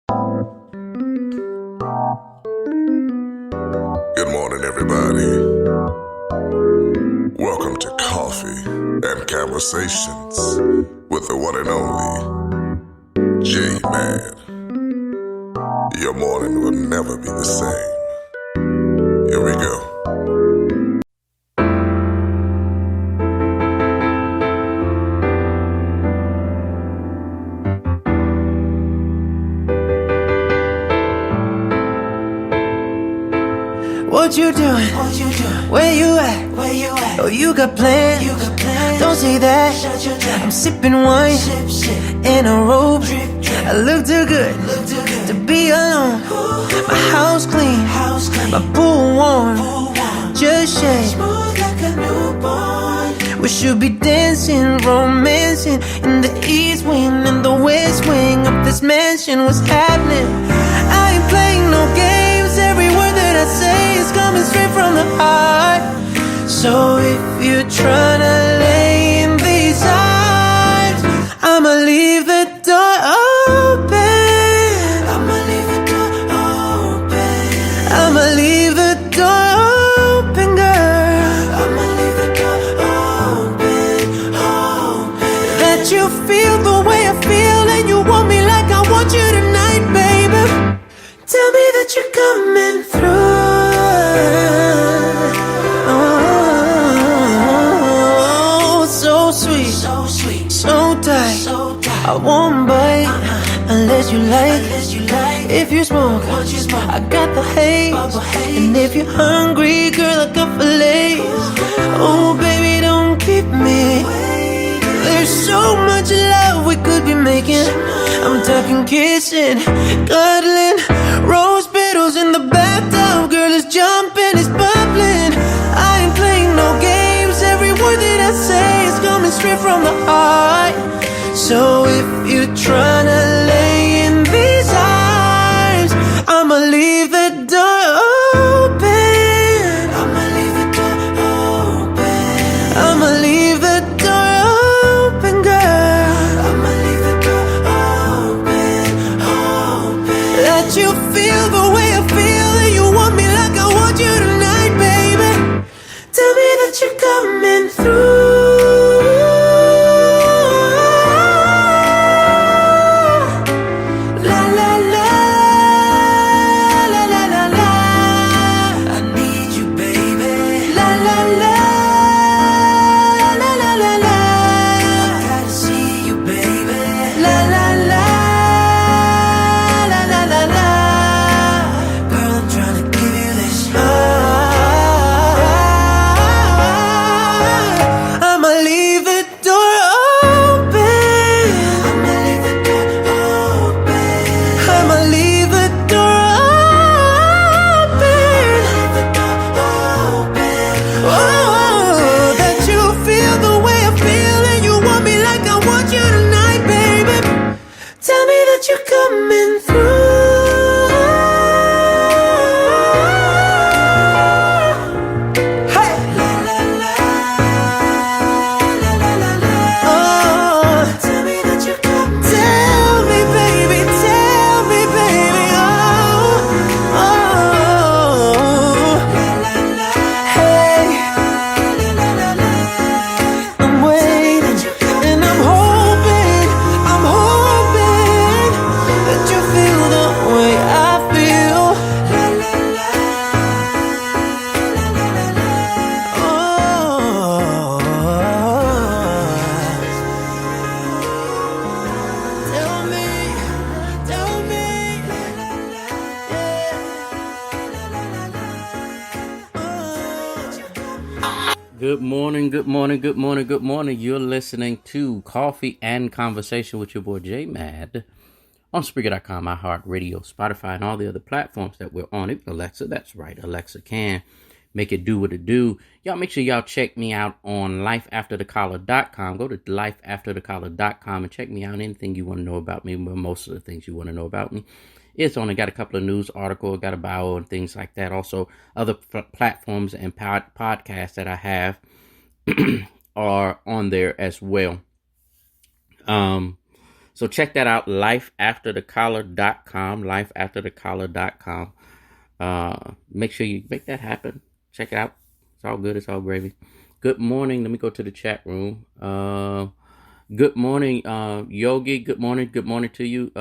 Good morning, everybody. Welcome to Coffee and Conversations with the one and only J-Man. Your morning will never be the same. Here we go. What you doing? Where you at? Oh, you got plans? Don't say that. I'm sipping wine in a robe. I look too good to be alone. My house clean, my pool warm. Just shake. We should be dancing, romancing in the east wing and the west wing of this mansion. What's happening? I ain't playing no games. Every word that I say is coming straight from the heart. So if you're trying to lay in these arms, I'ma leave the door open. I'ma leave the door open. I'ma leave the door open, girl. I'ma leave the door open, open. That you feel the way I feel and you want me like I want you tonight, baby. Tell me that you're coming through. Oh, so sweet, so tight. I won't bite unless you like. If you smoke, I got the haze. And if you're hungry, girl, I got fillets. Oh, baby, don't keep me. There's so much love we could be making. I'm talking kissing, cuddling, rose petals in the bathtub. Girl, it's jumping, it's bubbling. I ain't playing no games. Every word that I say is coming straight from the heart. So if you're trying to lay in these arms, I'ma leave the door open. I'ma leave the door open. I'ma leave the door open, girl. I'ma leave the door open, open. Let you feel the way I feel and you want me like I want you tonight, baby. Tell me that you're coming through. Good morning. You're listening to Coffee and Conversation with your boy J-Mad on Spreaker.com, iHeartRadio, Spotify, and all the other platforms that we're on. Even Alexa, that's right. Alexa can make it do what it do. Y'all make sure y'all check me out on lifeafterthecollar.com. Go to lifeafterthecollar.com and check me out. Anything you want to know about me, well, most of the things you want to know about me. It's only got a couple of news articles, got a bio and things like that. Also, other platforms and podcasts that I have are on there as well. So check that out, lifeafterthecollar.com, lifeafterthecollar.com. Make sure you make that happen. Check it out. It's all good. It's all gravy. Good morning. Let me go to the chat room. Good morning, Yogi. Good morning. Good morning to you,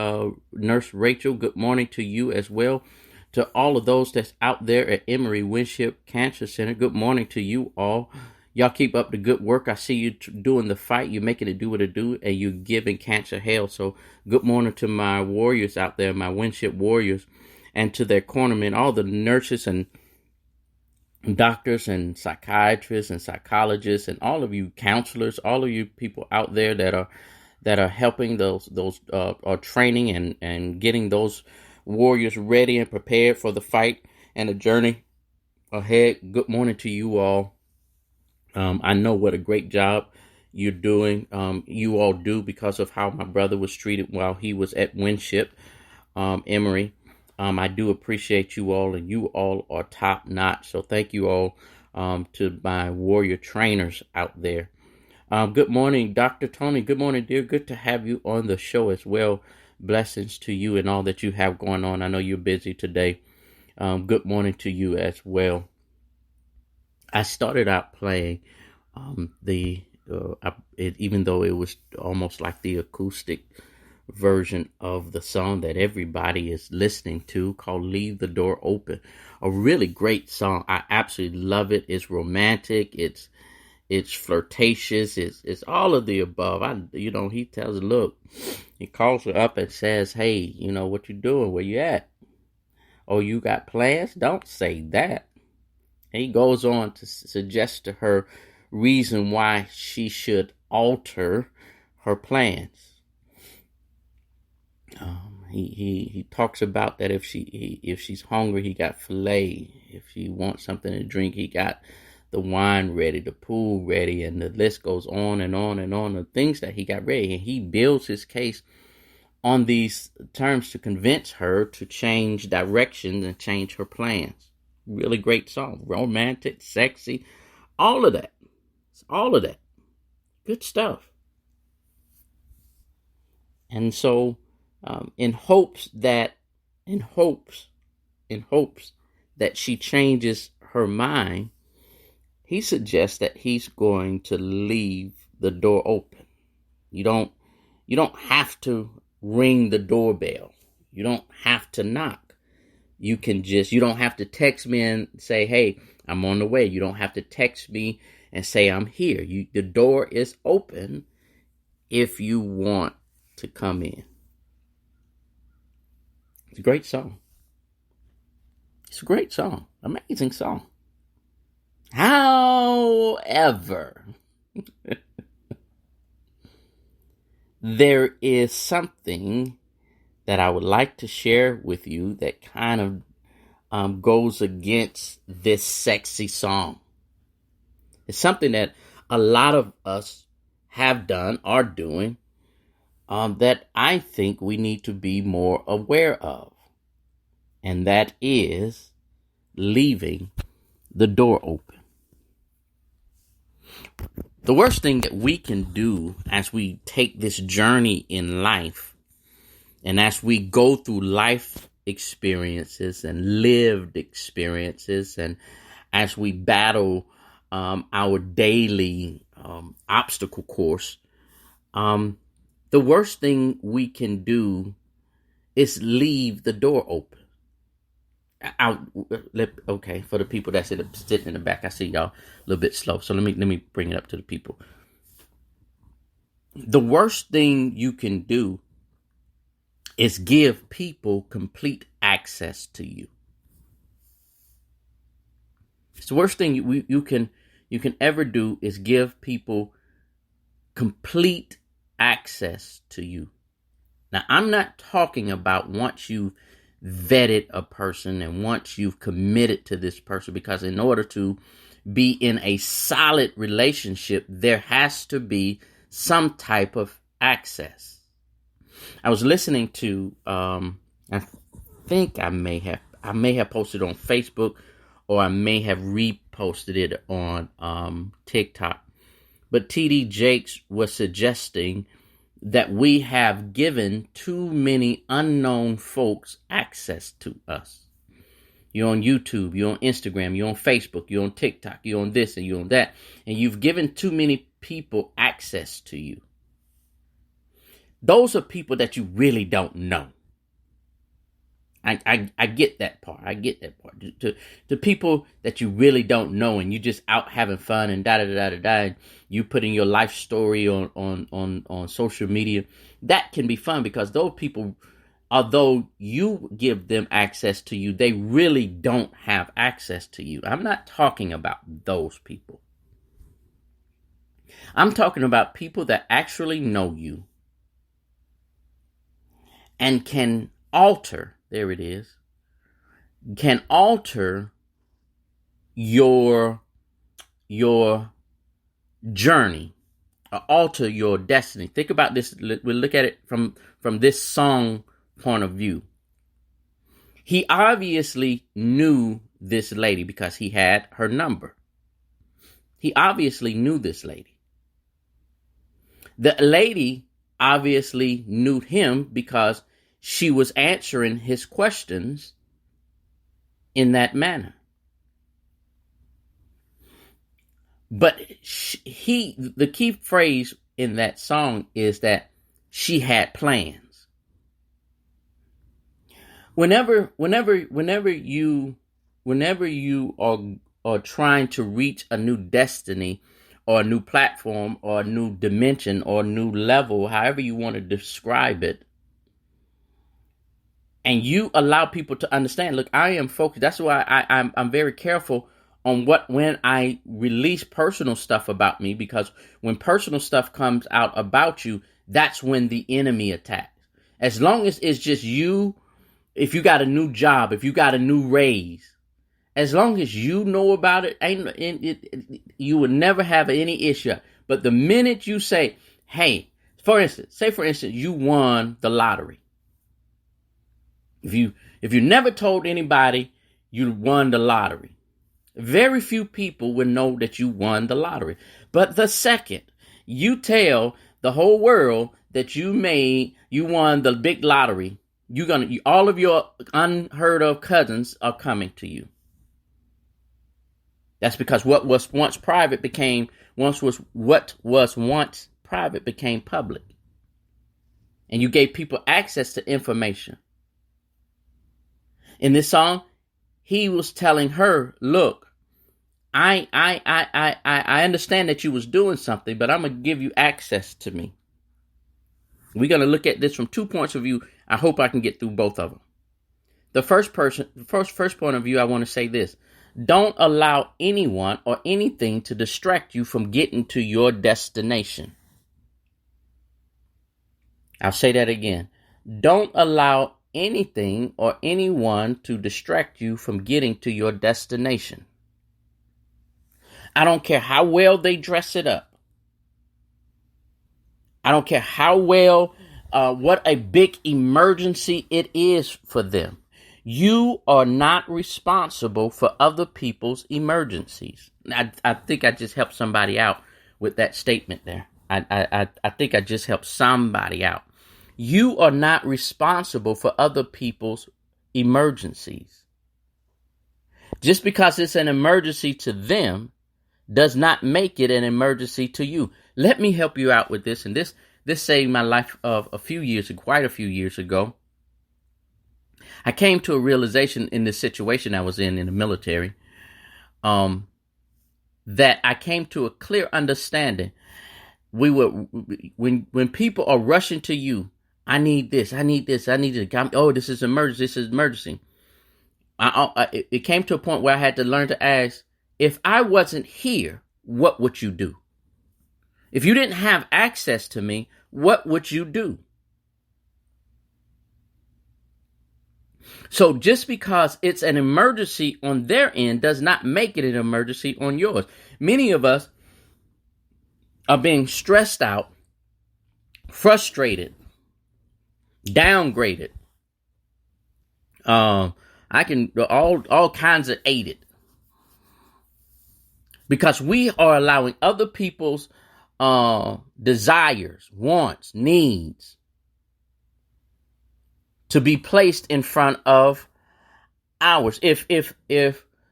Nurse Rachel. Good morning to you as well. To all of those that's out there at Emory Winship Cancer Center, good morning to you all. Y'all keep up the good work. I see you doing the fight. You're making it do what it do, and you're giving cancer hell. So good morning to my warriors out there, my Winship warriors, and to their cornermen, all the nurses and doctors and psychiatrists and psychologists and all of you counselors, all of you people out there that are helping those are training and getting those warriors ready and prepared for the fight and the journey ahead. Good morning to you all. I know what a great job you're doing. You all do, because of how my brother was treated while he was at Winship, Emory. I do appreciate you all, and you all are top notch. So thank you all to my warrior trainers out there. Good morning, Dr. Tony. Good morning, dear. Good to have you on the show as well. Blessings to you and all that you have going on. I know you're busy today. Good morning to you as well. I started out playing even though it was almost like the acoustic version of the song that everybody is listening to, called Leave the Door Open. A really great song. I absolutely love it. It's romantic. It's flirtatious. It's all of the above. He tells her, look, he calls her up and says, hey, what you doing? Where you at? Oh, you got plans? Don't say that. And he goes on to suggest to her reason why she should alter her plans. He talks about that if she's hungry, he got filet. If she wants something to drink, he got the wine ready, the pool ready, and the list goes on and on and on of things that he got ready. And he builds his case on these terms to convince her to change directions and change her plans. Really great song. Romantic, sexy, all of that. It's all of that. Good stuff. And so, in hopes that she changes her mind, he suggests that he's going to leave the door open. You don't have to ring the doorbell. You don't have to knock. You don't have to text me and say, hey, I'm on the way. You don't have to text me and say I'm here. The door is open if you want to come in. It's a great song. It's a great song. Amazing song. However, there is something that I would like to share with you that kind of goes against this sexy song. It's something that a lot of us have done, are doing, that I think we need to be more aware of. And that is leaving the door open. The worst thing that we can do as we take this journey in life, and as we go through life experiences and lived experiences, and as we battle our daily obstacle course, the worst thing we can do is leave the door open. Okay, for the people that's sitting in the back, I see y'all a little bit slow, so let me bring it up to the people. The worst thing you can do is give people complete access to you. It's the worst thing you can ever do is give people complete access to you. Now, I'm not talking about once you've vetted a person and once you've committed to this person, because in order to be in a solid relationship, there has to be some type of access. I was listening to, I think I may have posted on Facebook, or I may have reposted it on TikTok. But TD Jakes was suggesting that we have given too many unknown folks access to us. You're on YouTube, you're on Instagram, you're on Facebook, you're on TikTok, you're on this and you're on that. And you've given too many people access to you. Those are people that you really don't know. I get that part. I get that part. To people that you really don't know and you just out having fun and and you putting your life story on social media, that can be fun because those people, although you give them access to you, they really don't have access to you. I'm not talking about those people. I'm talking about people that actually know you and can alter, there it is, can alter your journey, or alter your destiny. Think about this. We'll look at it from this song point of view. He obviously knew this lady because he had her number. He obviously knew this lady. The lady obviously knew him because she was answering his questions in that manner. But the key phrase in that song is that she had plans. Whenever you are trying to reach a new destiny or a new platform or a new dimension or a new level, however you want to describe it, and you allow people to understand, look, I am focused. That's why I'm very careful on when I release personal stuff about me, because when personal stuff comes out about you, that's when the enemy attacks. As long as it's just you, if you got a new job, if you got a new raise, as long as you know about it, you would never have any issue. But the minute you say, hey, for instance, you won the lottery. If you never told anybody you won the lottery, very few people would know that you won the lottery. But the second you tell the whole world that you won the big lottery, all of your unheard of cousins are coming to you. That's because what was once private became public. And you gave people access to information. In this song, he was telling her, look, I understand that you was doing something, but I'm going to give you access to me. We're going to look at this from 2 points of view. I hope I can get through both of them. The first point of view, I want to say this. Don't allow anyone or anything to distract you from getting to your destination. I'll say that again. Don't allow anything or anyone to distract you from getting to your destination. I don't care how well they dress it up. I don't care how well, what a big emergency it is for them. You are not responsible for other people's emergencies. I think I just helped somebody out with that statement there. I think I just helped somebody out. You are not responsible for other people's emergencies. Just because it's an emergency to them does not make it an emergency to you. Let me help you out with this. And this saved my life of quite a few years ago. I came to a realization in this situation I was in the military, that I came to a clear understanding. When people are rushing to you, I need this. Oh, this is emergency. It came to a point where I had to learn to ask, if I wasn't here, what would you do? If you didn't have access to me, what would you do? So just because it's an emergency on their end does not make it an emergency on yours. Many of us are being stressed out, frustrated, downgraded. I can all kinds of aided, because we are allowing other people's desires, wants, needs to be placed in front of ours. If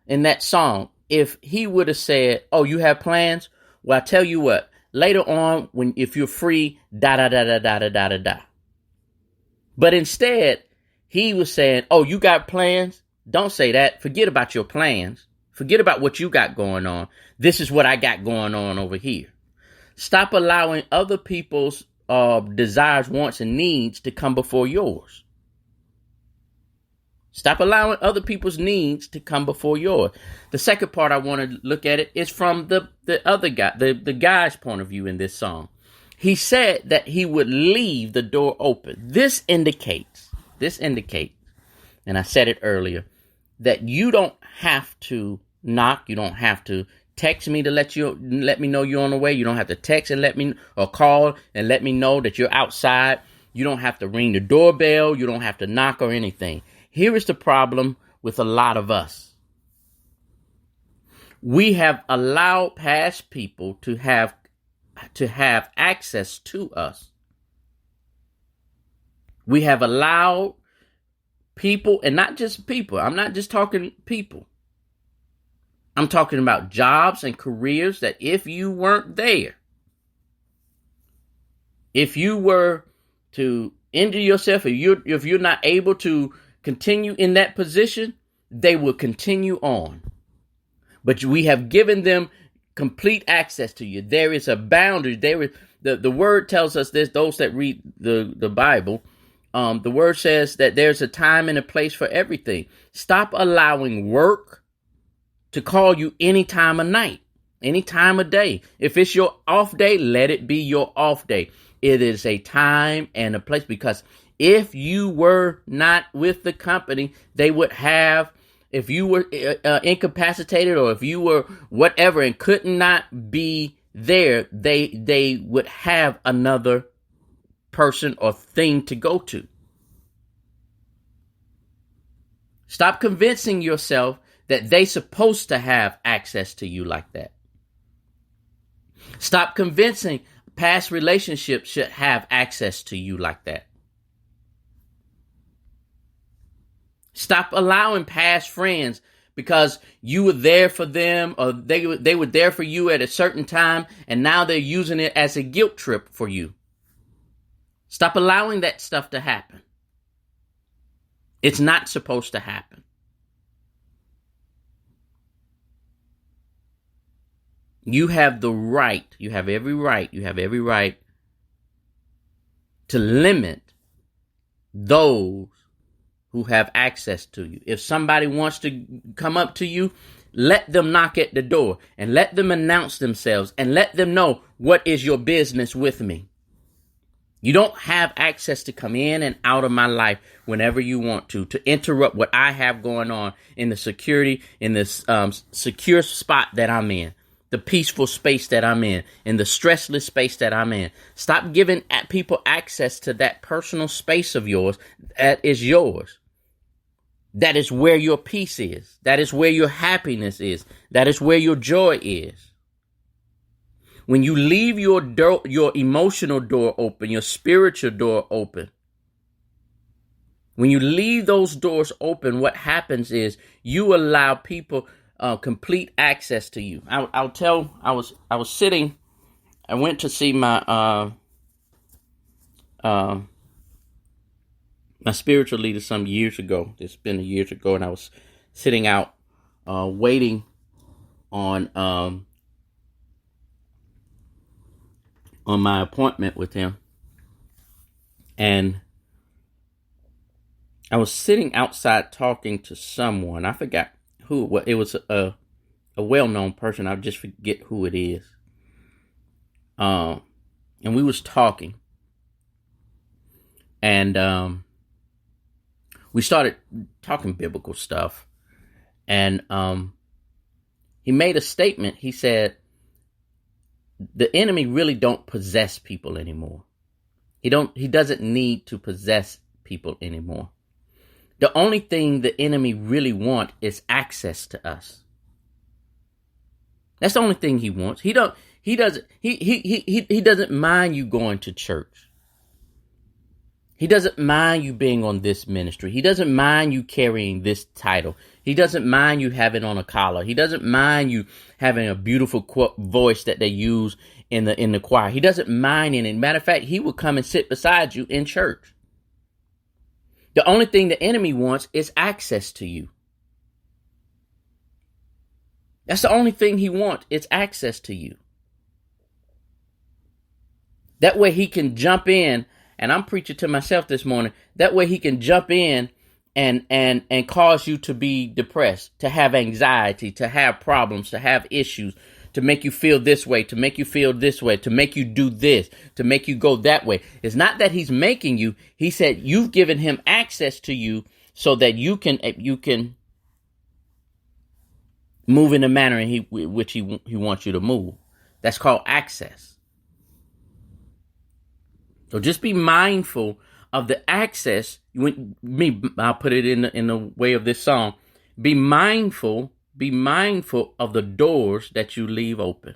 in that song, if he would have said, "Oh, you have plans? Well, I tell you what, later on, if you're free, da da da da da da da da da." But instead, he was saying, "Oh, you got plans? Don't say that. Forget about your plans. Forget about what you got going on. This is what I got going on over here." Stop allowing other people's desires, wants, and needs to come before yours. Stop allowing other people's needs to come before yours. The second part I want to look at it is from the other guy, the guy's point of view in this song. He said that he would leave the door open. This indicates, and I said it earlier, that you don't have to knock. You don't have to text me to let me know you're on the way. You don't have to text and or call and let me know that you're outside. You don't have to ring the doorbell. You don't have to knock or anything. Here is the problem with a lot of us. We have allowed past people to have access to us. We have allowed people, and not just people. I'm not just talking people. I'm talking about jobs and careers that if you weren't there, if you were to injure yourself, if you're not able to continue in that position, they will continue on. But we have given them complete access to you. There is a boundary. There is the word tells us this. Those that read the Bible, the word says that there's a time and a place for everything. Stop allowing work to call you any time of night, any time of day. If it's your off day, let it be your off day. It is a time and a place, because if you were not with the company, they would have, if you were incapacitated, or if you were whatever and could not be there, they would have another person or thing to go to. Stop convincing yourself that they're supposed to have access to you like that. Stop convincing past relationships should have access to you like that. Stop allowing past friends, because you were there for them, or they were there for you at a certain time, and now they're using it as a guilt trip for you. Stop allowing that stuff to happen. It's not supposed to happen. You have the right, you have every right to limit those who have access to you. If somebody wants to come up to you, let them knock at the door and let them announce themselves and let them know, what is your business with me? You don't have access to come in and out of my life whenever you want to interrupt what I have going on in the security, in this secure spot that I'm in, the peaceful space that I'm in the stressless space that I'm in. Stop giving people access to that personal space of yours that is yours. That is where your peace is. That is where your happiness is. That is where your joy is. When you leave your emotional door open, your spiritual door open, when you leave those doors open, what happens is you allow people complete access to you. I was sitting, I went to see my spiritual leader some years ago. It's been years ago, and I was sitting out waiting on my appointment with him, and I was sitting outside talking to someone. I forgot who. It was a well-known person. I just forget who it is. And we was talking, and we started talking biblical stuff, and he made a statement. He said, the enemy really don't possess people anymore. He doesn't need to possess people anymore. The only thing the enemy really wants is access to us. That's the only thing he wants. He doesn't mind you going to church. He doesn't mind you being on this ministry. He doesn't mind you carrying this title. He doesn't mind you having on a collar. He doesn't mind you having a beautiful voice that they use in the choir. He doesn't mind it. Matter of fact, he will come and sit beside you in church. The only thing the enemy wants is access to you. That's the only thing he wants. It's access to you. That way he can jump in, and I'm preaching to myself this morning. That way he can jump in and cause you to be depressed, to have anxiety, to have problems, to have issues, to make you feel this way, to make you feel this way, to make you do this, to make you go that way. It's not that he's making you. He said you've given him access to you so that you can move in the manner in which he wants you to move. That's called access. So just be mindful of the access. I'll put it in the way of this song. Be mindful of the doors that you leave open.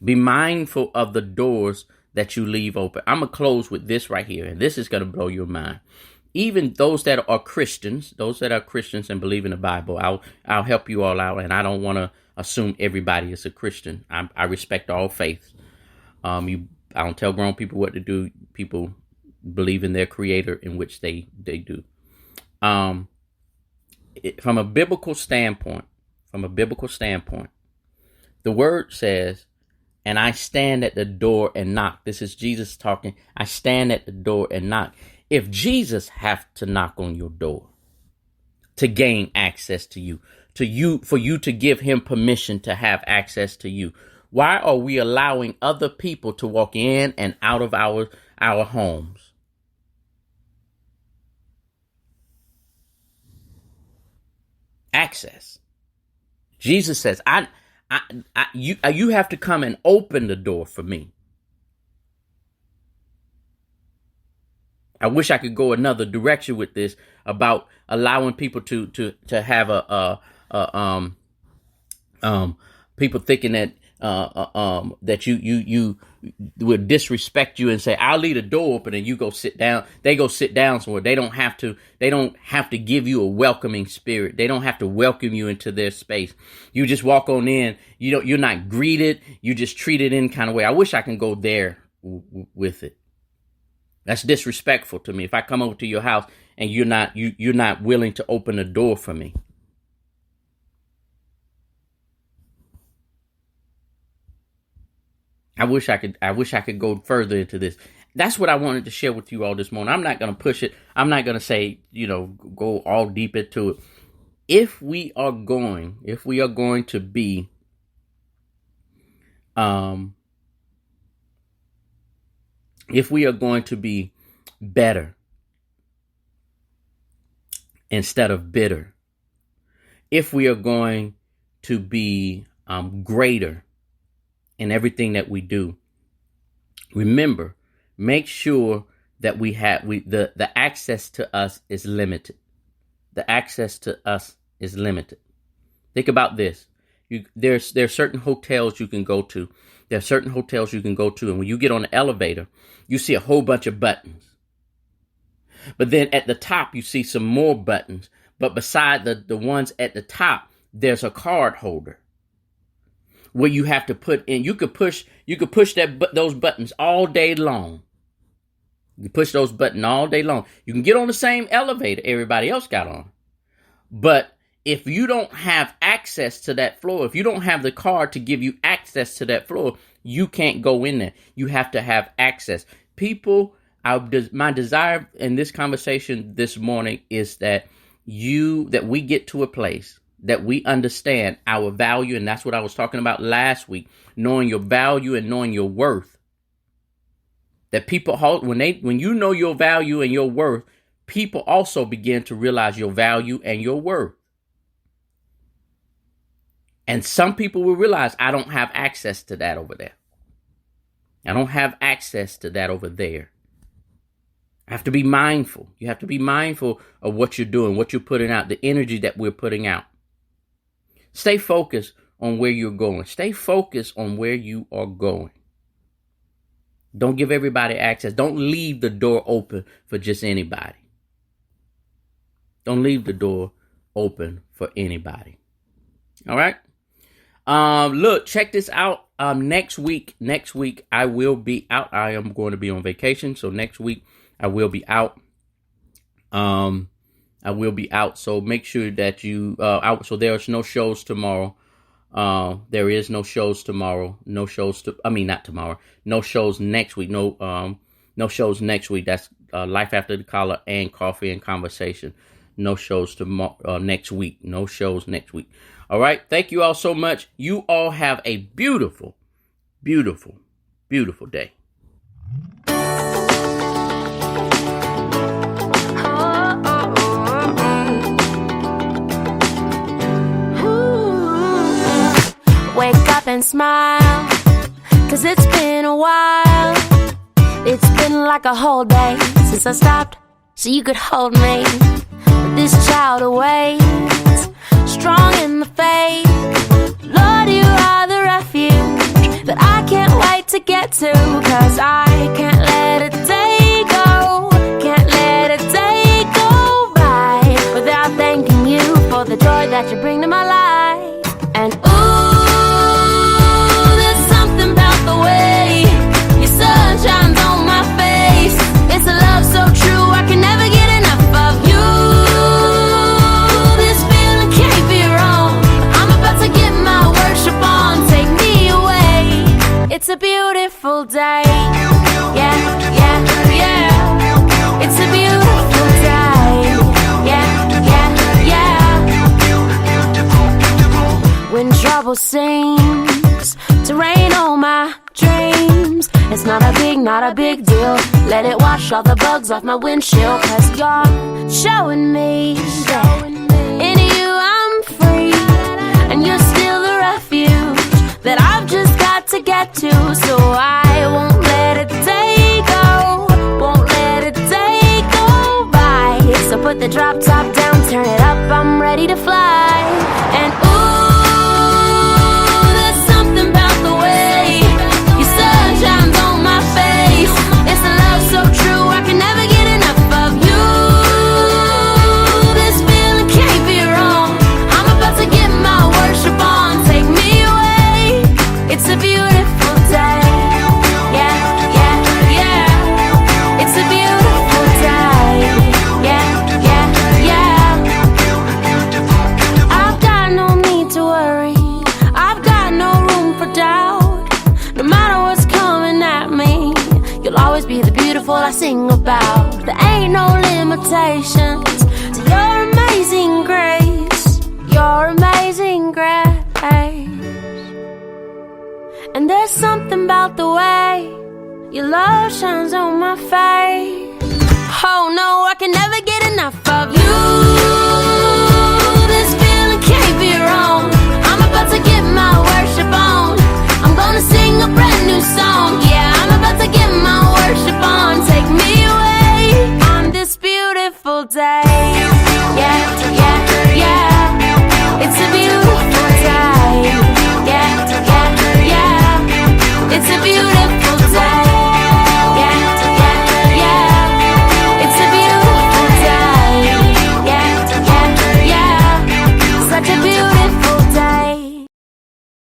Be mindful of the doors that you leave open. I'm going to close with this right here, and this is going to blow your mind. Even those that are Christians and believe in the Bible, I'll help you all out, and I don't want to assume everybody is a Christian. I respect all faiths. I don't tell grown people what to do. People believe in their creator, in which they do. From a biblical standpoint, the word says, and I stand at the door and knock. This is Jesus talking. I stand at the door and knock. If Jesus have to knock on your door to gain access to you, for you to give him permission to have access to you, why are we allowing other people to walk in and out of our homes? Access. Jesus says, you have to come and open the door for me. I wish I could go another direction with this about allowing people to have people thinking that that you would disrespect you and say, I'll leave the door open and you go sit down. They go sit down somewhere. They don't have to give you a welcoming spirit. They don't have to welcome you into their space. You just walk on in. You're not greeted. You just treated in kind of way. I wish I can go there with it. That's disrespectful to me. If I come over to your house and you're not willing to open the door for me. I wish I could go further into this. That's what I wanted to share with you all this morning. I'm not going to push it. I'm not going to say, go all deep into it. If we are going to be, if we are going to be better instead of bitter, if we are going to be greater in everything that we do, remember, make sure that the access to us is limited. The access to us is limited. Think about this. There's certain hotels you can go to. There are certain hotels you can go to, and when you get on the elevator, you see a whole bunch of buttons. But then at the top, you see some more buttons. But beside the ones at the top, there's a card holder where you have to put in. You could push those buttons all day long. You push those buttons all day long. You can get on the same elevator everybody else got on. But if you don't have access to that floor, if you don't have the card to give you access to that floor, you can't go in there. You have to have access. People, my desire in this conversation this morning is that we get to a place that we understand our value. And that's what I was talking about last week, knowing your value and knowing your worth. That people, when you know your value and your worth, people also begin to realize your value and your worth. And some people will realize, I don't have access to that over there. I don't have access to that over there. I have to be mindful. You have to be mindful of what you're doing, what you're putting out, the energy that we're putting out. Stay focused on where you're going. Stay focused on where you are going. Don't give everybody access. Don't leave the door open for just anybody. Don't leave the door open for anybody. All right. Look, check this out. Next week I will be out. I am going to be on vacation. So next week I will be out. So make sure that you, so there's no shows tomorrow. There is no shows tomorrow. No shows next week. No shows next week. That's, Life After the Collar and Coffee and Conversation. No shows tomorrow, next week. No shows next week. All right. Thank you all so much. You all have a beautiful, beautiful, beautiful day. Wake up and smile, 'cause it's been a while. It's been like a whole day since I stopped so you could hold me. This child awaits, strong in the faith. Lord, you are the refuge that I can't wait to get to. 'Cause I can't let a day go, can't let a day go by without thanking you for the joy that you bring to my life. And there's something about the way your sun shines on my face. It's a love so true, I can never get enough of you. This feeling can't be wrong. I'm about to get my worship on. Take me away. It's a beautiful day. Yeah, yeah, yeah. It's a beautiful day. Yeah, yeah, yeah. When trouble seems to rain on my dreams, it's not a big deal. Let it wash all the bugs off my windshield. 'Cause you're showing me that in you I'm free, and you're still the refuge that I've just got to get to. So I won't let a day go, won't let a day go by. So put the drop top down, turn it up, I'm ready to fly. And there's something about the way your sun shines on my face. It's a love so true, I can never get enough of you. This feeling can't be wrong. I'm about to get my worship on. Take me away. It's a beautiful day. Yeah, yeah, yeah. It's a beautiful day. Yeah, yeah, yeah. I've got no need to worry. I've got no room for doubt. No matter what's coming at me, you'll always be the beautiful I sing about. There ain't no limitations to your amazing grace. Your amazing grace. And there's something about the way your love shines on my face. Oh no, I can never get enough of you. This feeling can't be wrong. I'm about to get my worship on. I'm gonna sing a brand new song. Yeah, I'm about to get my worship on. Take me away on this beautiful day.